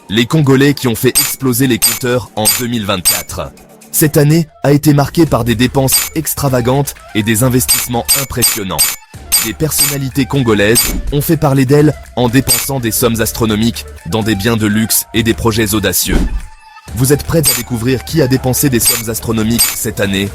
Les Congolais qui ont fait exploser les compteurs en 2024. Cette année a été marquée par des dépenses extravagantes et des investissements impressionnants. Des personnalités congolaises ont fait parler d'elles en dépensant des sommes astronomiques dans des biens de luxe et des projets audacieux. Vous êtes prêts à découvrir qui a dépensé des sommes astronomiques cette année?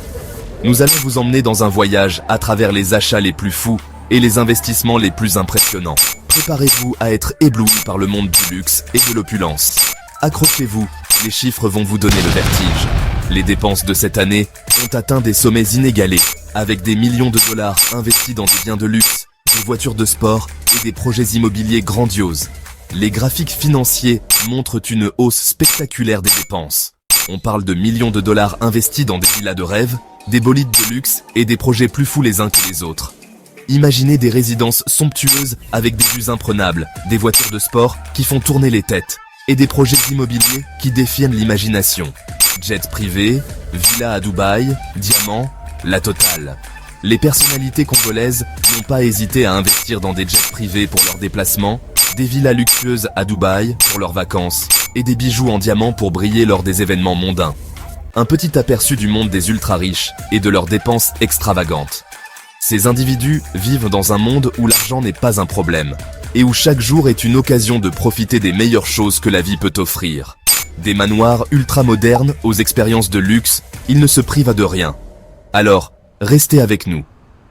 Nous allons vous emmener dans un voyage à travers les achats les plus fous et les investissements les plus impressionnants. Préparez-vous à être ébloui par le monde du luxe et de l'opulence. Accrochez-vous, les chiffres vont vous donner le vertige. Les dépenses de cette année ont atteint des sommets inégalés, avec des millions de dollars investis dans des biens de luxe, des voitures de sport et des projets immobiliers grandioses. Les graphiques financiers montrent une hausse spectaculaire des dépenses. On parle de millions de dollars investis dans des villas de rêve, des bolides de luxe et des projets plus fous les uns que les autres. Imaginez des résidences somptueuses avec des vues imprenables, des voitures de sport qui font tourner les têtes et des projets immobiliers qui défiennent l'imagination. Jets privés, villas à Dubaï, diamants, la totale. Les personnalités congolaises n'ont pas hésité à investir dans des jets privés pour leurs déplacements, des villas luxueuses à Dubaï pour leurs vacances et des bijoux en diamant pour briller lors des événements mondains. Un petit aperçu du monde des ultra-riches et de leurs dépenses extravagantes. Ces individus vivent dans un monde où l'argent n'est pas un problème et où chaque jour est une occasion de profiter des meilleures choses que la vie peut offrir. Des manoirs ultra-modernes aux expériences de luxe, ils ne se privent de rien. Alors, restez avec nous.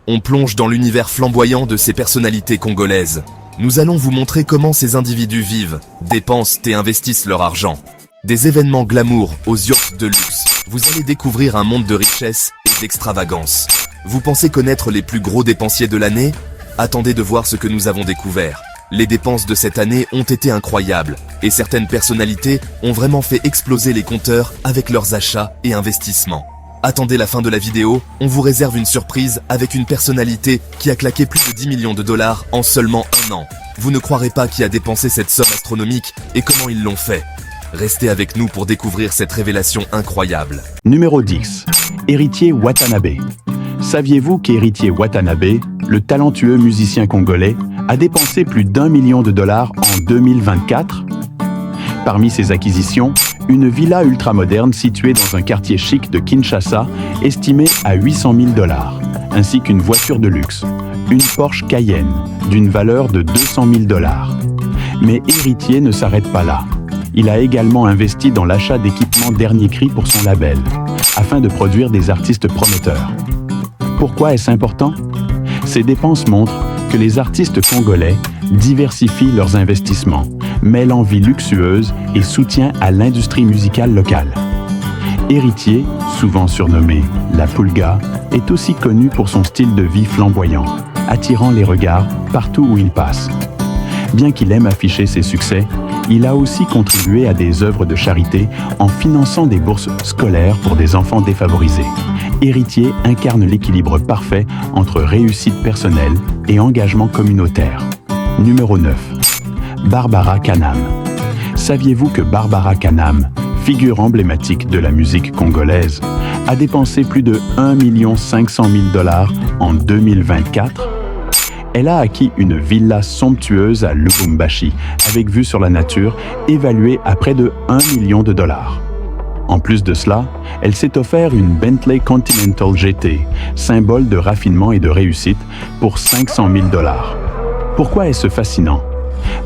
On plonge dans l'univers flamboyant de ces personnalités congolaises. Nous allons vous montrer comment ces individus vivent, dépensent et investissent leur argent. Des événements glamour aux yachts de luxe. Vous allez découvrir un monde de richesse et d'extravagance. Vous pensez connaître les plus gros dépensiers de l'année? Attendez de voir ce que nous avons découvert. Les dépenses de cette année ont été incroyables, et certaines personnalités ont vraiment fait exploser les compteurs avec leurs achats et investissements. Attendez la fin de la vidéo, on vous réserve une surprise avec une personnalité qui a claqué plus de 10 millions de dollars en seulement un an. Vous ne croirez pas qui a dépensé cette somme astronomique et comment ils l'ont fait. Restez avec nous pour découvrir cette révélation incroyable. Numéro 10. Héritier Watanabe. Saviez-vous qu'Héritier Watanabe, le talentueux musicien congolais, a dépensé plus d'1 million de dollars en 2024? Parmi ses acquisitions, une villa ultramoderne située dans un quartier chic de Kinshasa, estimée à 800 000 dollars, ainsi qu'une voiture de luxe, une Porsche Cayenne, d'une valeur de 200 000 dollars. Mais Héritier ne s'arrête pas là. Il a également investi dans l'achat d'équipements dernier cri pour son label, afin de produire des artistes prometteurs. Pourquoi est-ce important? Ces dépenses montrent que les artistes congolais diversifient leurs investissements, mêlant vie luxueuse et soutien à l'industrie musicale locale. Héritier, souvent surnommé La Pulga, est aussi connu pour son style de vie flamboyant, attirant les regards partout où il passe. Bien qu'il aime afficher ses succès, il a aussi contribué à des œuvres de charité en finançant des bourses scolaires pour des enfants défavorisés. Héritier incarne l'équilibre parfait entre réussite personnelle et engagement communautaire. Numéro 9. Barbara Kanam. Saviez-vous que Barbara Kanam, figure emblématique de la musique congolaise, a dépensé plus de 1 500 000 dollars en 2024? Elle a acquis une villa somptueuse à Lubumbashi, avec vue sur la nature, évaluée à près de 1 million de dollars. En plus de cela, elle s'est offert une Bentley Continental GT, symbole de raffinement et de réussite, pour 500 000 dollars. Pourquoi est-ce fascinant?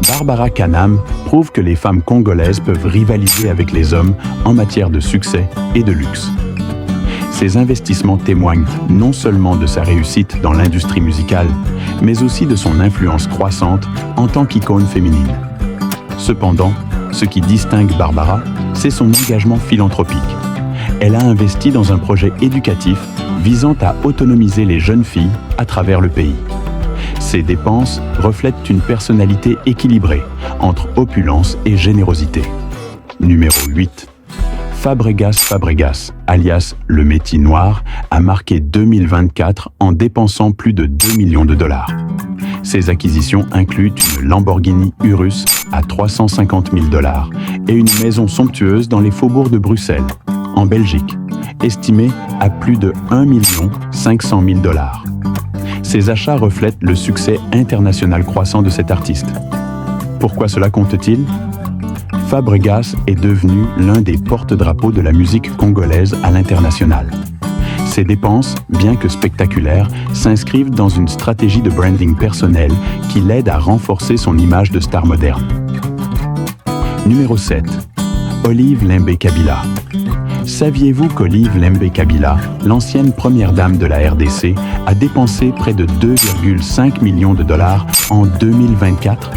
Barbara Kanam prouve que les femmes congolaises peuvent rivaliser avec les hommes en matière de succès et de luxe. Ces investissements témoignent non seulement de sa réussite dans l'industrie musicale, mais aussi de son influence croissante en tant qu'icône féminine. Cependant, ce qui distingue Barbara, c'est son engagement philanthropique. Elle a investi dans un projet éducatif visant à autonomiser les jeunes filles à travers le pays. Ces dépenses reflètent une personnalité équilibrée entre opulence et générosité. Numéro 8. Fabregas, alias le Métis Noir, a marqué 2024 en dépensant plus de 2 millions de dollars. Ses acquisitions incluent une Lamborghini Urus à 350 000 dollars et une maison somptueuse dans les faubourgs de Bruxelles, en Belgique, estimée à plus de 1 500 000 dollars. Ces achats reflètent le succès international croissant de cet artiste. Pourquoi cela compte-t-il? Fabregas est devenu l'un des porte-drapeaux de la musique congolaise à l'international. Ces dépenses, bien que spectaculaires, s'inscrivent dans une stratégie de branding personnel qui l'aide à renforcer son image de star moderne. Numéro 7. Olive Lembe-Kabila. Saviez-vous qu'Olive Lembe-Kabila, l'ancienne première dame de la RDC, a dépensé près de 2,5 millions de dollars en 2024?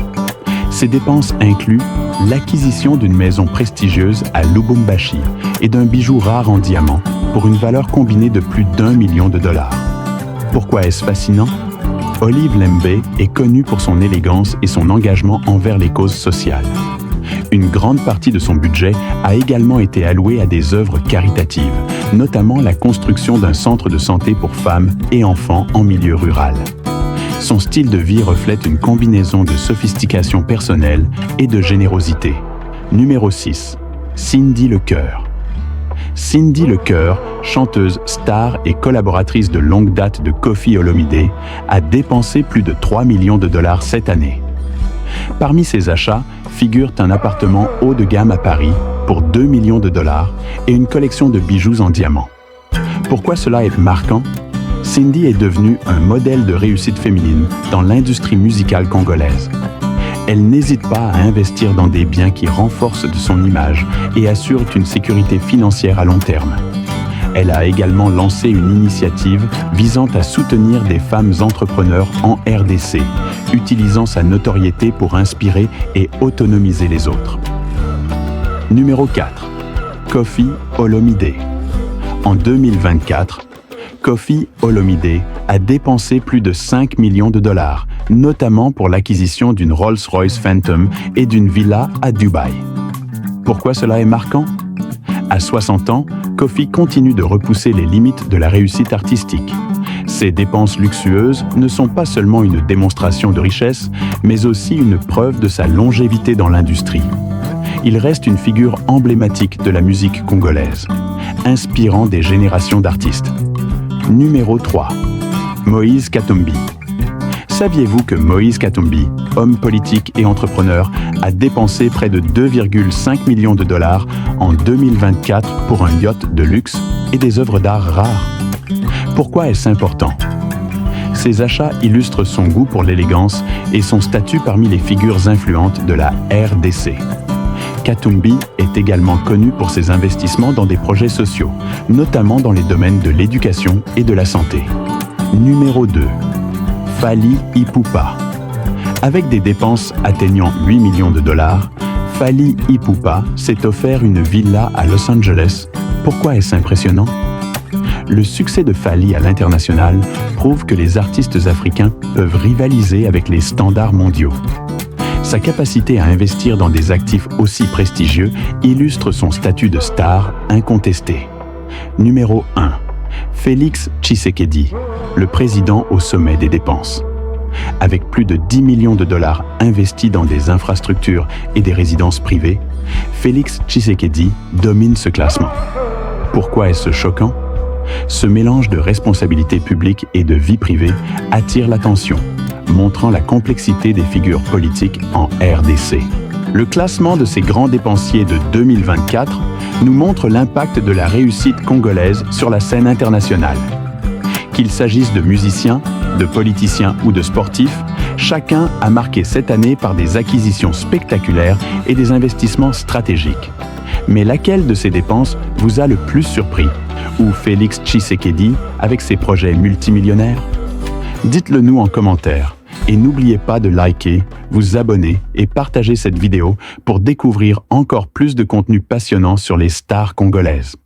Ces dépenses incluent l'acquisition d'une maison prestigieuse à Lubumbashi et d'un bijou rare en diamant pour une valeur combinée de plus d'1 million de dollars. Pourquoi est-ce fascinant? Olive Lembe est connue pour son élégance et son engagement envers les causes sociales. Une grande partie de son budget a également été allouée à des œuvres caritatives, notamment la construction d'un centre de santé pour femmes et enfants en milieu rural. Son style de vie reflète une combinaison de sophistication personnelle et de générosité. Numéro 6. Cindy Lecoeur. Cindy Lecoeur, chanteuse star et collaboratrice de longue date de Koffi Olomide, a dépensé plus de 3 millions de dollars cette année. Parmi ses achats figurent un appartement haut de gamme à Paris pour 2 millions de dollars et une collection de bijoux en diamant. Pourquoi cela est marquant? Cindy est devenue un modèle de réussite féminine dans l'industrie musicale congolaise. Elle n'hésite pas à investir dans des biens qui renforcent de son image et assurent une sécurité financière à long terme. Elle a également lancé une initiative visant à soutenir des femmes entrepreneurs en RDC, utilisant sa notoriété pour inspirer et autonomiser les autres. Numéro 4. Koffi Olomide. En 2024, Koffi Olomide a dépensé plus de 5 millions de dollars, notamment pour l'acquisition d'une Rolls-Royce Phantom et d'une villa à Dubaï. Pourquoi cela est marquant? À 60 ans, Koffi continue de repousser les limites de la réussite artistique. Ses dépenses luxueuses ne sont pas seulement une démonstration de richesse, mais aussi une preuve de sa longévité dans l'industrie. Il reste une figure emblématique de la musique congolaise, inspirant des générations d'artistes. Numéro 3. Moïse Katumbi. Saviez-vous que Moïse Katumbi, homme politique et entrepreneur, a dépensé près de 2,5 millions de dollars en 2024 pour un yacht de luxe et des œuvres d'art rares? Pourquoi est-ce important? Ces achats illustrent son goût pour l'élégance et son statut parmi les figures influentes de la RDC. Katumbi est également connu pour ses investissements dans des projets sociaux, notamment dans les domaines de l'éducation et de la santé. Numéro 2. Fally Ipupa. Avec des dépenses atteignant 8 millions de dollars, Fally Ipupa s'est offert une villa à Los Angeles. Pourquoi est-ce impressionnant? Le succès de Fally à l'international prouve que les artistes africains peuvent rivaliser avec les standards mondiaux. Sa capacité à investir dans des actifs aussi prestigieux illustre son statut de star incontesté. Numéro 1. Félix Tshisekedi, le président au sommet des dépenses. Avec plus de 10 millions de dollars investis dans des infrastructures et des résidences privées, Félix Tshisekedi domine ce classement. Pourquoi est-ce choquant? Ce mélange de responsabilité publique et de vie privée attire l'attention, montrant la complexité des figures politiques en RDC. Le classement de ces grands dépensiers de 2024 nous montre l'impact de la réussite congolaise sur la scène internationale. Qu'il s'agisse de musiciens, de politiciens ou de sportifs, chacun a marqué cette année par des acquisitions spectaculaires et des investissements stratégiques. Mais laquelle de ces dépenses vous a le plus surpris? Ou Félix Tshisekedi avec ses projets multimillionnaires? Dites-le nous en commentaire et n'oubliez pas de liker, vous abonner et partager cette vidéo pour découvrir encore plus de contenu passionnant sur les stars congolaises.